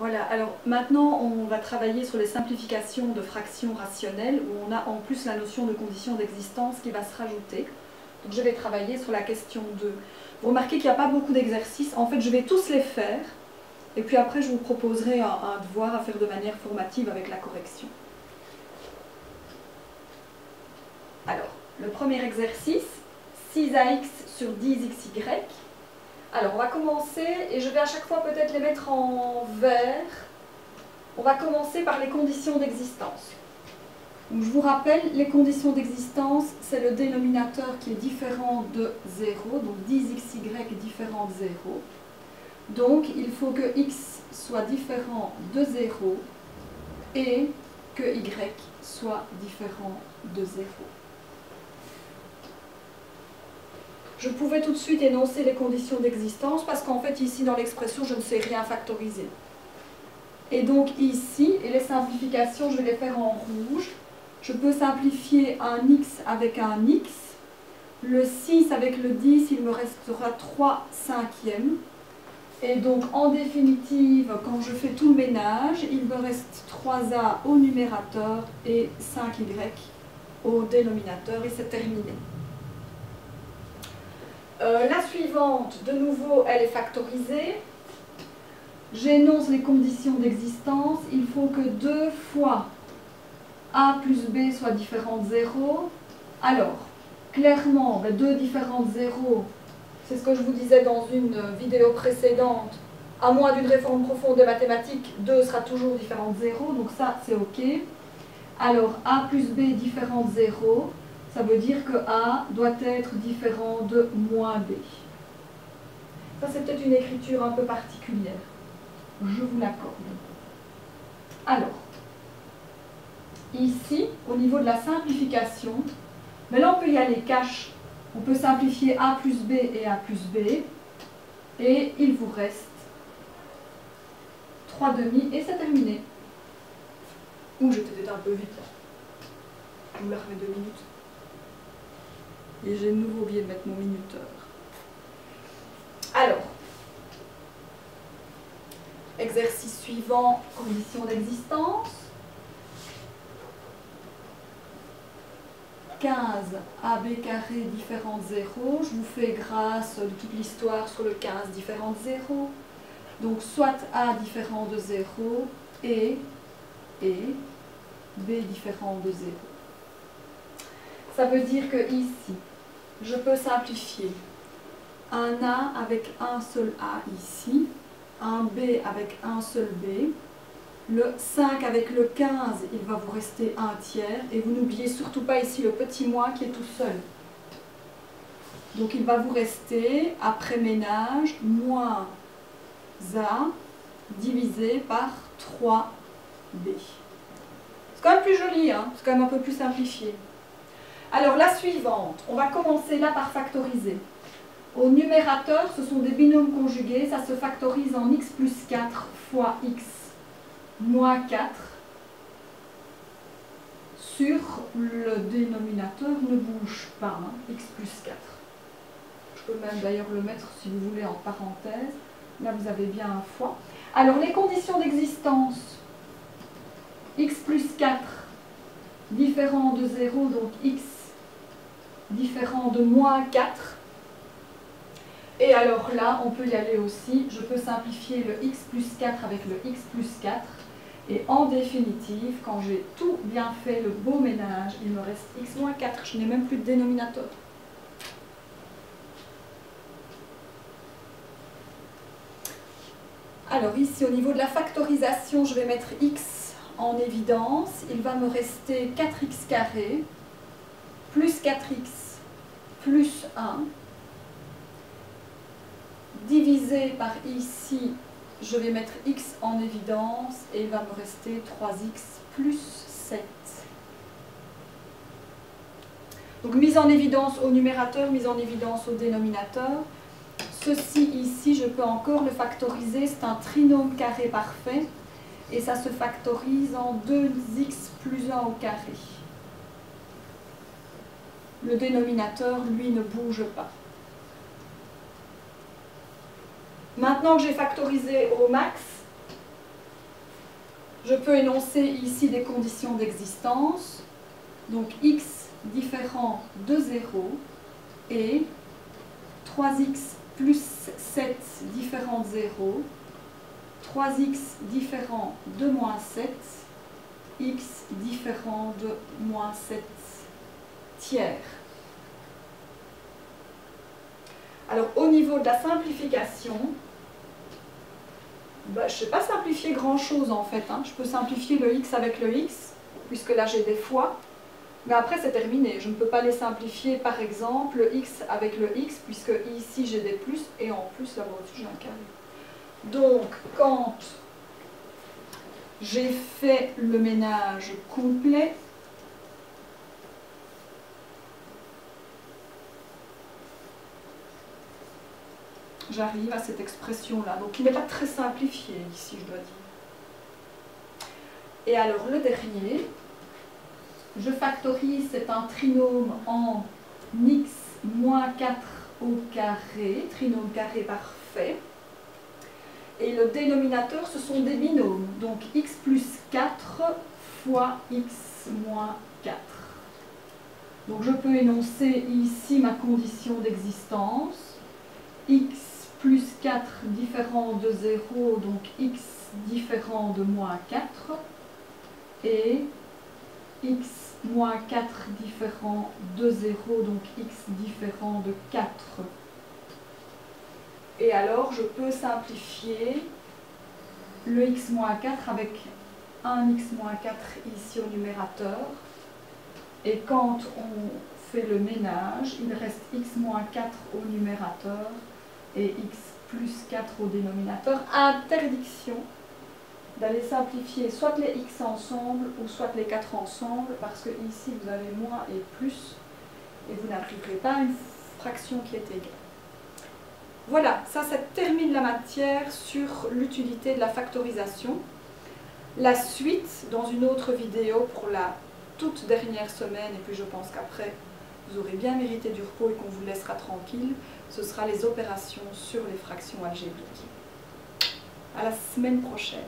Voilà, alors maintenant on va travailler sur les simplifications de fractions rationnelles où on a en plus la notion de condition d'existence qui va se rajouter. Donc je vais travailler sur la question 2. Vous remarquez qu'il n'y a pas beaucoup d'exercices, en fait je vais tous les faire et puis après je vous proposerai un devoir à faire de manière formative avec la correction. Alors, le premier exercice, 6ax sur 10xy. Alors, on va commencer, et je vais à chaque fois peut-être les mettre en vert. On va commencer par les conditions d'existence. Donc, je vous rappelle, les conditions d'existence, c'est le dénominateur qui est différent de 0, donc 10xy est différent de 0. Donc, il faut que x soit différent de 0 et que y soit différent de 0. Je pouvais tout de suite énoncer les conditions d'existence parce qu'en fait ici dans l'expression je ne sais rien factoriser. Et donc ici, et les simplifications je vais les faire en rouge, je peux simplifier un x avec un x, le 6 avec le 10 il me restera 3 cinquièmes, et donc en définitive quand je fais tout le ménage il me reste 3a au numérateur et 5y au dénominateur et c'est terminé. La suivante, de nouveau, elle est factorisée. J'énonce les conditions d'existence. Il faut que 2 fois a plus b soit différent de 0. Alors, clairement, 2 différent de 0, c'est ce que je vous disais dans une vidéo précédente. À moins d'une réforme profonde des mathématiques, 2 sera toujours différent de 0. Donc ça, c'est OK. Alors, a plus b différent de 0. Ça veut dire que A doit être différent de moins B. Ça, c'est peut-être une écriture un peu particulière. Je vous l'accorde. Alors, ici, au niveau de la simplification, mais là, on peut y aller cash. On peut simplifier A plus B et A plus B. Et il vous reste 3 demi et c'est terminé. Ouh, j'étais peut-être un peu vite là. Je vous la remets 2 minutes. Et j'ai de nouveau oublié de mettre mon minuteur. Alors, exercice suivant, condition d'existence. 15 AB carré différent de 0. Je vous fais grâce de toute l'histoire sur le 15 différent de 0. Donc, soit A différent de 0 et B différent de 0. Ça veut dire que ici, je peux simplifier un A avec un seul A ici, un B avec un seul B, le 5 avec le 15, il va vous rester un tiers, et vous n'oubliez surtout pas ici le petit moins qui est tout seul. Donc il va vous rester, après ménage, moins A divisé par 3B. C'est quand même plus joli, hein, c'est quand même un peu plus simplifié. Alors la suivante, on va commencer là par factoriser. Au numérateur, ce sont des binômes conjugués, ça se factorise en x plus 4 fois x moins 4. Sur le dénominateur ne bouge pas, hein, x plus 4. Je peux même d'ailleurs le mettre si vous voulez en parenthèse. Là vous avez bien un fois. Alors les conditions d'existence, x plus 4 différent de 0, donc x différent de moins 4. Et alors là, on peut y aller aussi. Je peux simplifier le x plus 4 avec le x plus 4. Et en définitive, quand j'ai tout bien fait, le beau ménage, il me reste x moins 4. Je n'ai même plus de dénominateur. Alors ici, au niveau de la factorisation, je vais mettre x en évidence. Il va me rester 4x carré plus 4x plus 1 divisé par ici, je vais mettre x en évidence et il va me rester 3x plus 7. Donc mise en évidence au numérateur, mise en évidence au dénominateur. Ceci ici, je peux encore le factoriser, c'est un trinôme carré parfait et ça se factorise en 2x plus 1 au carré. Le dénominateur, lui, ne bouge pas. Maintenant que j'ai factorisé au max, Je peux énoncer ici des conditions d'existence. Donc x différent de 0 et 3x plus 7 différent de 0, 3x différent de moins 7, x différent de moins 7 tiers. Alors au niveau de la simplification, je ne sais pas simplifier grand chose en fait. Je peux simplifier le x avec le x, puisque là j'ai des fois. Mais après c'est terminé, je ne peux pas les simplifier par exemple le x avec le x, puisque ici j'ai des plus et en plus là-bas au-dessus j'ai un carré. Donc quand j'ai fait le ménage complet, j'arrive à cette expression-là, donc qui n'est pas très simplifiée ici je dois dire. Et alors le dernier, je factorise, c'est un trinôme en x moins 4 au carré, trinôme carré parfait. Et le dénominateur, ce sont des binômes, donc x plus 4 fois x moins 4. Donc je peux énoncer ici ma condition d'existence, x plus 4 différent de 0, donc x différent de moins 4, et x moins 4 différent de 0, donc x différent de 4. Et alors, je peux simplifier le x moins 4 avec un x moins 4 ici au numérateur. Et quand on fait le ménage, il reste x moins 4 au numérateur et x plus 4 au dénominateur. Interdiction d'aller simplifier soit les x ensemble ou soit les 4 ensemble, parce que ici vous avez moins et plus, et vous n'arriverez pas à une fraction qui est égale. Voilà, ça termine la matière sur l'utilité de la factorisation. La suite, dans une autre vidéo pour la toute dernière semaine, et puis je pense qu'après vous aurez bien mérité du repos et qu'on vous laissera tranquille, ce sera les opérations sur les fractions algébriques. À la semaine prochaine.